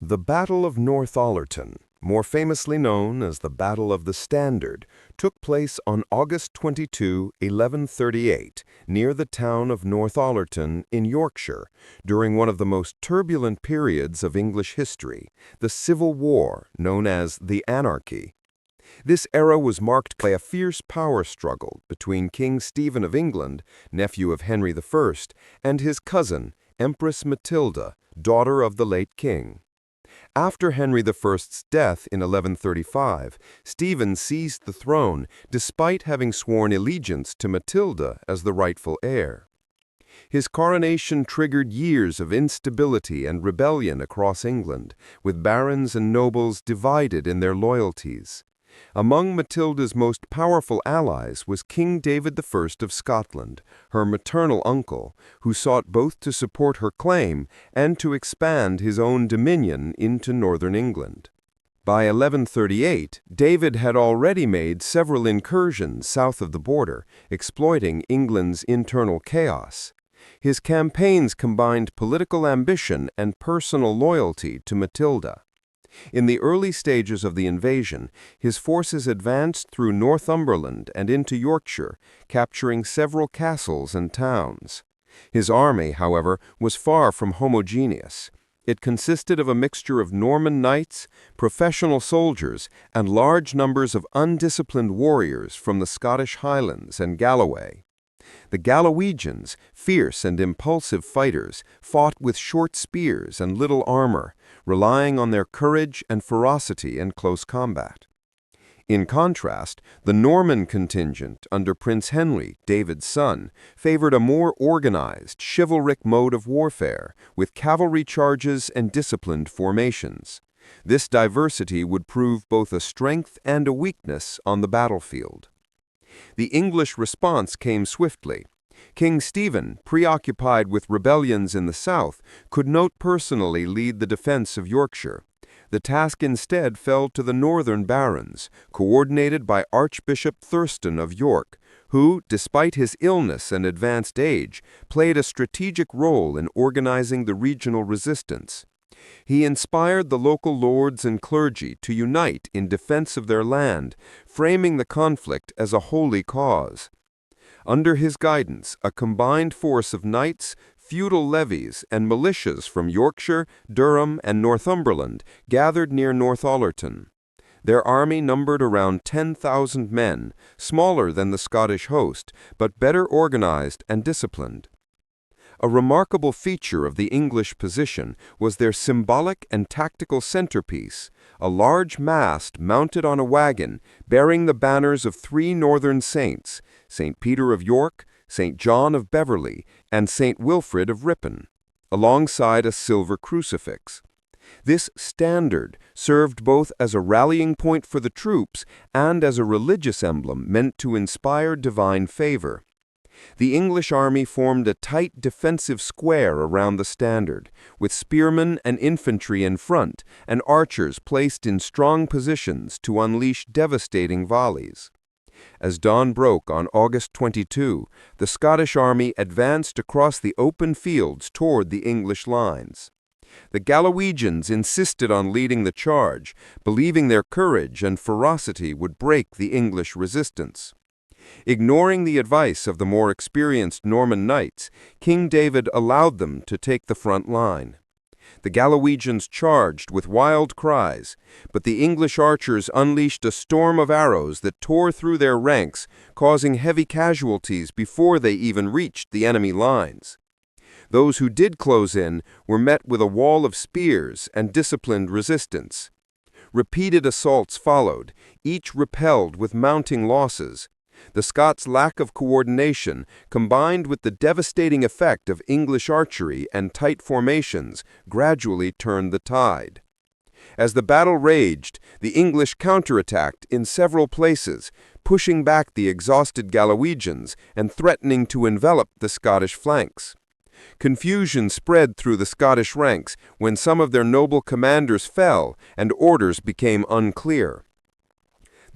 The Battle of Northallerton, more famously known as the Battle of the Standard, took place on August 22, 1138, near the town of Northallerton in Yorkshire, during one of the most turbulent periods of English history, the Civil War, known as the Anarchy. This era was marked by a fierce power struggle between King Stephen of England, nephew of Henry I, and his cousin, Empress Matilda, daughter of the late king. After Henry I's death in 1135, Stephen seized the throne despite having sworn allegiance to Matilda as the rightful heir. His coronation triggered years of instability and rebellion across England, with barons and nobles divided in their loyalties. Among Matilda's most powerful allies was King David I of Scotland, her maternal uncle, who sought both to support her claim and to expand his own dominion into northern England. By 1138, David had already made several incursions south of the border, exploiting England's internal chaos. His campaigns combined political ambition and personal loyalty to Matilda. In the early stages of the invasion, his forces advanced through Northumberland and into Yorkshire, capturing several castles and towns. His army, however, was far from homogeneous. It consisted of a mixture of Norman knights, professional soldiers, and large numbers of undisciplined warriors from the Scottish Highlands and Galloway. The Galwegians, fierce and impulsive fighters, fought with short spears and little armor, relying on their courage and ferocity in close combat. In contrast, the Norman contingent under Prince Henry, David's son, favored a more organized, chivalric mode of warfare, with cavalry charges and disciplined formations. This diversity would prove both a strength and a weakness on the battlefield. The English response came swiftly. King Stephen, preoccupied with rebellions in the south, could not personally lead the defense of Yorkshire. The task instead fell to the northern barons, coordinated by Archbishop Thurston of York, who, despite his illness and advanced age, played a strategic role in organizing the regional resistance. He inspired the local lords and clergy to unite in defense of their land, framing the conflict as a holy cause. Under his guidance, a combined force of knights, feudal levies, and militias from Yorkshire, Durham, and Northumberland gathered near Northallerton. Their army numbered around 10,000 men, smaller than the Scottish host, but better organized and disciplined. A remarkable feature of the English position was their symbolic and tactical centerpiece, a large mast mounted on a wagon bearing the banners of three northern saints, St. Peter of York, St. John of Beverley, and St. Wilfrid of Ripon, alongside a silver crucifix. This standard served both as a rallying point for the troops and as a religious emblem meant to inspire divine favor. The English army formed a tight defensive square around the standard, with spearmen and infantry in front and archers placed in strong positions to unleash devastating volleys. As dawn broke on August 22, the Scottish army advanced across the open fields toward the English lines. The Galwegians insisted on leading the charge, believing their courage and ferocity would break the English resistance. Ignoring the advice of the more experienced Norman knights, King David allowed them to take the front line. The Galwegians charged with wild cries, but the English archers unleashed a storm of arrows that tore through their ranks, causing heavy casualties before they even reached the enemy lines. Those who did close in were met with a wall of spears and disciplined resistance. Repeated assaults followed, each repelled with mounting losses. The Scots' lack of coordination, combined with the devastating effect of English archery and tight formations, gradually turned the tide. As the battle raged, the English counterattacked in several places, pushing back the exhausted Galwegians and threatening to envelop the Scottish flanks. Confusion spread through the Scottish ranks when some of their noble commanders fell and orders became unclear.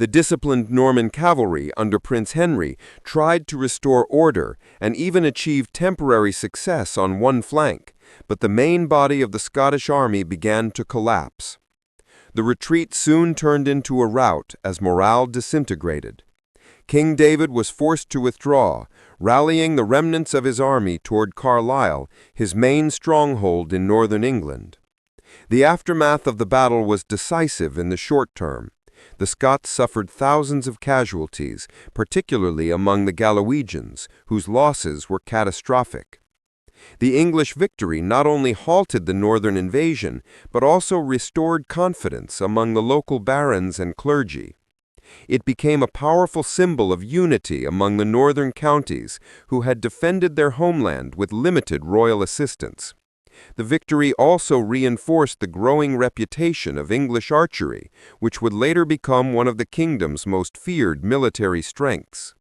The disciplined Norman cavalry under Prince Henry tried to restore order and even achieved temporary success on one flank, but the main body of the Scottish army began to collapse. The retreat soon turned into a rout as morale disintegrated. King David was forced to withdraw, rallying the remnants of his army toward Carlisle, his main stronghold in northern England. The aftermath of the battle was decisive in the short term. The Scots suffered thousands of casualties, particularly among the Galwegians, whose losses were catastrophic. The English victory not only halted the northern invasion, but also restored confidence among the local barons and clergy. It became a powerful symbol of unity among the northern counties, who had defended their homeland with limited royal assistance. The victory also reinforced the growing reputation of English archery, which would later become one of the kingdom's most feared military strengths.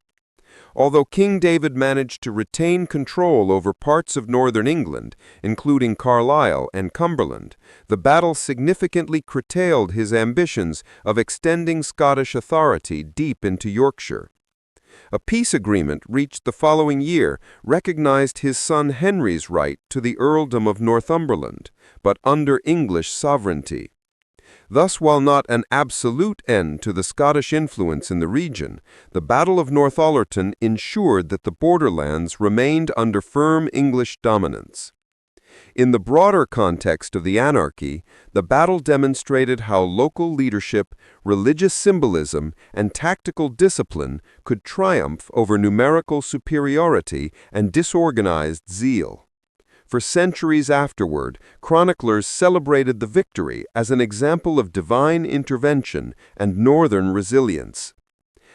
Although King David managed to retain control over parts of northern England, including Carlisle and Cumberland, the battle significantly curtailed his ambitions of extending Scottish authority deep into Yorkshire. A peace agreement reached the following year recognized his son Henry's right to the earldom of Northumberland, but under English sovereignty. Thus, while not an absolute end to the Scottish influence in the region, the Battle of Northallerton ensured that the borderlands remained under firm English dominance. In the broader context of the Anarchy, the battle demonstrated how local leadership, religious symbolism, and tactical discipline could triumph over numerical superiority and disorganized zeal. For centuries afterward, chroniclers celebrated the victory as an example of divine intervention and northern resilience.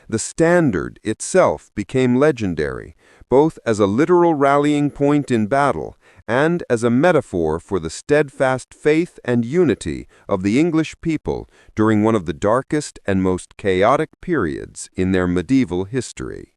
The standard itself became legendary, both as a literal rallying point in battle and as a metaphor for the steadfast faith and unity of the English people during one of the darkest and most chaotic periods in their medieval history.